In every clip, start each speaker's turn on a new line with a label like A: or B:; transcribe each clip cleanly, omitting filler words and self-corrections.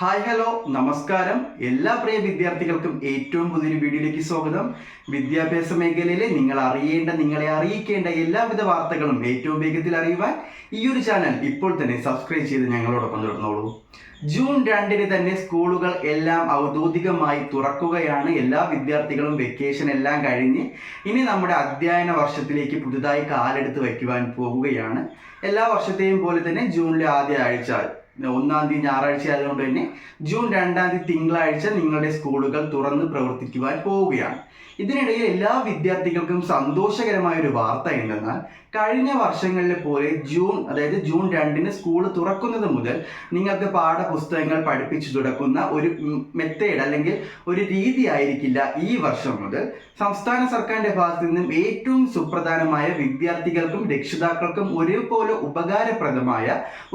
A: Hi hello നമസ്കാരം. എല്ലാ പ്രിയ വിദ്യാർത്ഥികൾക്കും ഏറ്റവും പുതിയൊരു വീഡിയോയിലേക്ക് സ്വാഗതം. വിദ്യാഭ്യാസ മേഖലയിലെ നിങ്ങളെ അറിയിക്കേണ്ട എല്ലാവിധ വാർത്തകളും ഏറ്റവും വേഗത്തിൽ അറിയുവാൻ ഈ ഒരു ചാനൽ ഇപ്പോൾ തന്നെ സബ്സ്ക്രൈബ് ചെയ്ത് ഞങ്ങളോടൊപ്പം തുടർന്നോളൂ. ജൂൺ 2 തന്നെ സ്കൂളുകൾ എല്ലാം ഔദ്യോഗികമായി തുറക്കുകയാണ്. എല്ലാ വിദ്യാർത്ഥികളും വെക്കേഷൻ എല്ലാം കഴിഞ്ഞ് ഇനി നമ്മുടെ അധ്യയന വർഷത്തിലേക്ക് പുതുതായി കാലെടുത്ത് വയ്ക്കുവാൻ പോവുകയാണ്. എല്ലാ വർഷത്തെയും പോലെ തന്നെ ജൂണിലെ ആദ്യ ആഴ്ച 1-ാം തീയതി ഞായറാഴ്ച ആയതുകൊണ്ട് തന്നെ ജൂൺ 2-ാം തീയതി തിങ്കളാഴ്ച നിങ്ങളുടെ സ്കൂളുകൾ തുറന്ന് പ്രവർത്തിക്കുവാൻ പോവുകയാണ്. ഇതിനിടയിൽ എല്ലാ വിദ്യാർത്ഥികൾക്കും സന്തോഷകരമായ ഒരു വാർത്ത എന്തെന്നാൽ, കഴിഞ്ഞ വർഷങ്ങളിലെ പോലെ ജൂൺ 2 സ്കൂൾ തുറക്കുന്നത് മുതൽ നിങ്ങൾക്ക് പാഠപുസ്തകങ്ങൾ പഠിപ്പിച്ചു തുടക്കുന്ന ഒരു മെത്തേഡ് അല്ലെങ്കിൽ ഒരു രീതി ആയിരിക്കില്ല ഈ വർഷം മുതൽ. സംസ്ഥാന സർക്കാരിന്റെ ഭാഗത്തു നിന്നും ഏറ്റവും സുപ്രധാനമായ വിദ്യാർത്ഥികൾക്കും രക്ഷിതാക്കൾക്കും ഒരേപോലെ ഉപകാരപ്രദമായ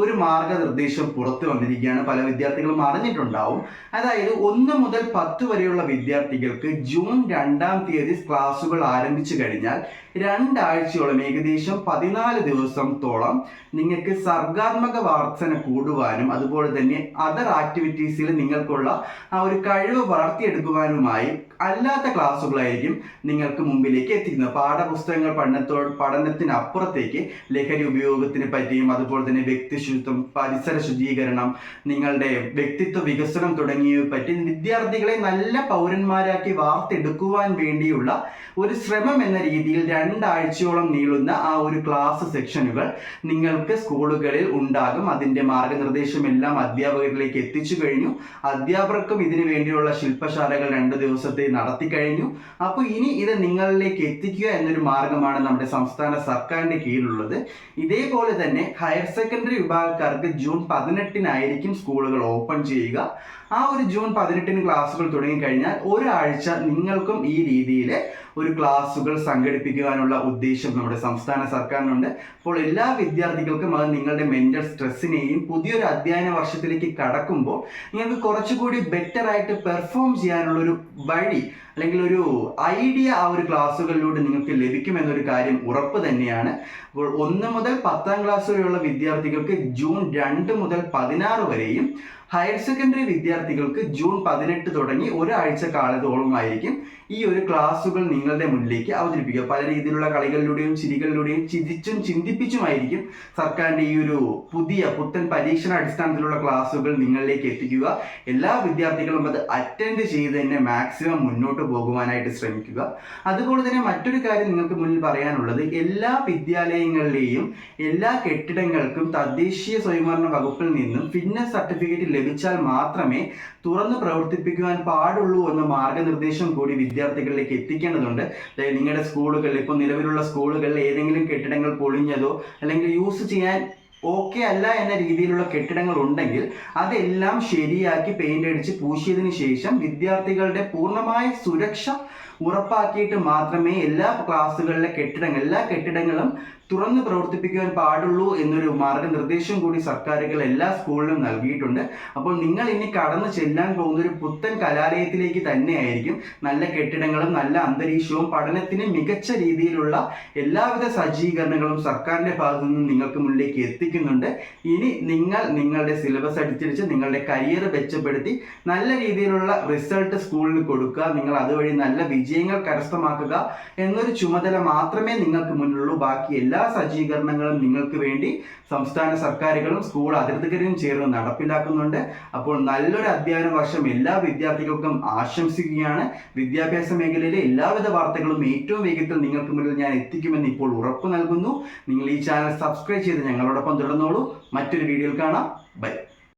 A: ഒരു മാർഗനിർദ്ദേശം പുറത്തു വന്നിരിക്കുകയാണ്. പല വിദ്യാർത്ഥികളും അറിഞ്ഞിട്ടുണ്ടാവും. അതായത് 1 മുതൽ 10 വരെയുള്ള വിദ്യാർത്ഥികൾക്ക് ജൂൺ 2-ാം തീയതി ക്ലാസുകൾ ആരംഭിച്ചു കഴിഞ്ഞാൽ 2 ആഴ്ചയോളം ഏകദേശം 14 ദിവസത്തോളം നിങ്ങൾക്ക് സർഗാത്മക വാർത്തന കൂടുവാനും അതുപോലെ തന്നെ അതർ ആക്ടിവിറ്റീസിൽ നിങ്ങൾക്കുള്ള ആ ഒരു കഴിവ് വളർത്തിയെടുക്കുവാനുമായി അല്ലാത്ത ക്ലാസ്സുകളായിരിക്കും നിങ്ങൾക്ക് മുമ്പിലേക്ക് എത്തിക്കുന്നത്. പാഠപുസ്തകങ്ങൾ പഠനത്തിനപ്പുറത്തേക്ക് ലഹരി ഉപയോഗത്തിനെ പറ്റിയും അതുപോലെ തന്നെ വ്യക്തിശുചിത്വം, പരിസര ശുചീകരണം, നിങ്ങളുടെ വ്യക്തിത്വ വികസനം തുടങ്ങിയവയെ പറ്റി വിദ്യാർത്ഥികളെ നല്ല പൗരന്മാരാക്കി വാർത്തെടുക്കുവാൻ വേണ്ടിയുള്ള ഒരു ശ്രമം എന്ന രീതിയിൽ 2 ആഴ്ചയോളം നീളുന്ന ആ ഒരു ക്ലാസ് സെക്ഷനുകൾ നിങ്ങൾക്ക് സ്കൂളുകളിൽ ഉണ്ടാകും. അതിൻ്റെ മാർഗനിർദ്ദേശം എല്ലാം അധ്യാപകരിലേക്ക് എത്തിച്ചു കഴിഞ്ഞു. അധ്യാപകർക്കും ഇതിനു വേണ്ടിയുള്ള ശില്പശാലകൾ 2 ദിവസത്തെ നടത്തി കഴിഞ്ഞു. അപ്പോൾ ഇനി ഇത് നിങ്ങളിലേക്ക് എത്തിക്കുക എന്നൊരു മാർഗമാണ് നമ്മുടെ സംസ്ഥാന സർക്കാരിന്റെ കീഴിലുള്ളത്. ഇതേപോലെ തന്നെ ഹയർ സെക്കൻഡറി വിഭാഗക്കാർക്ക് ജൂൺ 18-നായിരിക്കും സ്കൂളുകൾ ഓപ്പൺ ചെയ്യുക. ആ ഒരു ജൂൺ 18-ന് ക്ലാസ്സുകൾ തുടങ്ങിക്കഴിഞ്ഞാൽ ഒരാഴ്ച നിങ്ങൾക്കും ഈ രീതിയിൽ ഒരു ക്ലാസ്സുകൾ സംഘടിപ്പിക്കുവാനുള്ള ഉദ്ദേശം നമ്മുടെ സംസ്ഥാന സർക്കാരിനുണ്ട്. അപ്പോൾ എല്ലാ വിദ്യാർത്ഥികൾക്കും അത് നിങ്ങളുടെ മെന്റൽ സ്ട്രെസ്സിനെയും പുതിയൊരു അധ്യയന വർഷത്തിലേക്ക് കടക്കുമ്പോൾ നിങ്ങൾക്ക് കുറച്ചുകൂടി ബെറ്റർ ആയിട്ട് പെർഫോം ചെയ്യാനുള്ളൊരു വഴി അല്ലെങ്കിൽ ഒരു ഐഡിയ ആ ഒരു ക്ലാസ്സുകളിലൂടെ നിങ്ങൾക്ക് ലഭിക്കുമെന്നൊരു കാര്യം ഉറപ്പ് തന്നെയാണ്. അപ്പോൾ 1 മുതൽ 10-ാം ക്ലാസ് വരെയുള്ള വിദ്യാർത്ഥികൾക്ക് ജൂൺ 2 മുതൽ 16 വരെയും ഹയർ സെക്കൻഡറി വിദ്യാർത്ഥികൾക്ക് ജൂൺ 18 തുടങ്ങി ഒരാഴ്ച കാലത്തോളമായിരിക്കും ഈ ഒരു ക്ലാസ്സുകൾ നിങ്ങളുടെ മുന്നിലേക്ക് അവതരിപ്പിക്കുക. പല രീതിയിലുള്ള കളികളിലൂടെയും ചിരികളിലൂടെയും ചിരിച്ചും ചിന്തിപ്പിച്ചുമായിരിക്കും സർക്കാരിന്റെ ഈ ഒരു പുത്തൻ പരീക്ഷണ അടിസ്ഥാനത്തിലുള്ള ക്ലാസ്സുകൾ നിങ്ങളിലേക്ക് എത്തിക്കുക. എല്ലാ വിദ്യാർത്ഥികളും അത് അറ്റൻഡ് ചെയ്ത് തന്നെ മാക്സിമം മുന്നോട്ട് പോകുവാനായിട്ട് ശ്രമിക്കുക. അതുപോലെ തന്നെ മറ്റൊരു കാര്യം നിങ്ങൾക്ക് മുന്നിൽ പറയാനുള്ളത്, എല്ലാ വിദ്യാലയങ്ങളിലെയും എല്ലാ കെട്ടിടങ്ങൾക്കും തദ്ദേശീയ സ്വയംഭരണ വകുപ്പിൽ നിന്നും ഫിറ്റ്നസ് സർട്ടിഫിക്കറ്റ് ലഭിച്ചാൽ മാത്രമേ തുറന്ന് പ്രവർത്തിപ്പിക്കുവാൻ പാടുള്ളൂ എന്ന മാർഗനിർദ്ദേശം കൂടി വിദ്യാർത്ഥികളിലേക്ക് എത്തിക്കേണ്ടതുണ്ട്. അതായത് നിങ്ങളുടെ സ്കൂളുകളിൽ, ഇപ്പോൾ നിലവിലുള്ള സ്കൂളുകളിൽ ഏതെങ്കിലും കെട്ടിടങ്ങൾ പൊളിഞ്ഞതോ അല്ലെങ്കിൽ യൂസ് ചെയ്യാൻ ഓക്കെ അല്ല എന്ന രീതിയിലുള്ള കെട്ടിടങ്ങൾ ഉണ്ടെങ്കിൽ അതെല്ലാം ശരിയാക്കി പെയിന്റ് അടിച്ച് പൂശിയതിനു ശേഷം വിദ്യാർത്ഥികളുടെ പൂർണ്ണമായ സുരക്ഷ ഉറപ്പാക്കിയിട്ട് മാത്രമേ എല്ലാ കെട്ടിടങ്ങളും തുറന്ന് പ്രവർത്തിപ്പിക്കുവാൻ പാടുള്ളൂ എന്നൊരു മാർഗനിർദ്ദേശം കൂടി സർക്കാരുകൾ എല്ലാ സ്കൂളിലും നൽകിയിട്ടുണ്ട്. അപ്പോൾ നിങ്ങൾ ഇനി കടന്നു ചെല്ലാൻ പോകുന്ന ഒരു പുത്തൻ കലാലയത്തിലേക്ക് തന്നെയായിരിക്കും. നല്ല കെട്ടിടങ്ങളും നല്ല അന്തരീക്ഷവും പഠനത്തിന് മികച്ച രീതിയിലുള്ള എല്ലാവിധ സജ്ജീകരണങ്ങളും സർക്കാരിന്റെ ഭാഗത്തു നിന്നും നിങ്ങൾക്ക് മുന്നിലേക്ക് എത്തിക്കുന്നുണ്ട്. ഇനി നിങ്ങൾ നിങ്ങളുടെ സിലബസ് അനുസരിച്ച് നിങ്ങളുടെ കരിയർ മെച്ചപ്പെടുത്തി നല്ല രീതിയിലുള്ള റിസൾട്ട് സ്കൂളിൽ കൊടുക്കുക, നിങ്ങൾ അതുവഴി നല്ല വിജയങ്ങൾ കരസ്ഥമാക്കുക എന്നൊരു ചുമതല മാത്രമേ നിങ്ങൾക്ക് മുന്നിലുള്ളൂ. ബാക്കി എല്ലാ സജ്ജീകരണങ്ങളും നിങ്ങൾക്ക് വേണ്ടി സംസ്ഥാന സർക്കാരുകളും സ്കൂൾ അധികൃതരും ചേർന്ന് നടപ്പിലാക്കുന്നുണ്ട്. അപ്പോൾ നല്ലൊരു അധ്യയന വർഷം എല്ലാ വിദ്യാർത്ഥികൾക്കും ആശംസിക്കുകയാണ്. വിദ്യാഭ്യാസ മേഖലയിലെ എല്ലാവിധ വാർത്തകളും ഏറ്റവും വേഗത്തിൽ നിങ്ങൾക്ക് മുന്നിൽ ഞാൻ എത്തിക്കുമെന്ന് ഇപ്പോൾ ഉറപ്പ് നൽകുന്നു. നിങ്ങൾ ഈ ചാനൽ സബ്സ്ക്രൈബ് ചെയ്ത് ഞങ്ങളോടൊപ്പം തുടർന്നോളൂ. മറ്റൊരു വീഡിയോയിൽ കാണാം. ബൈ.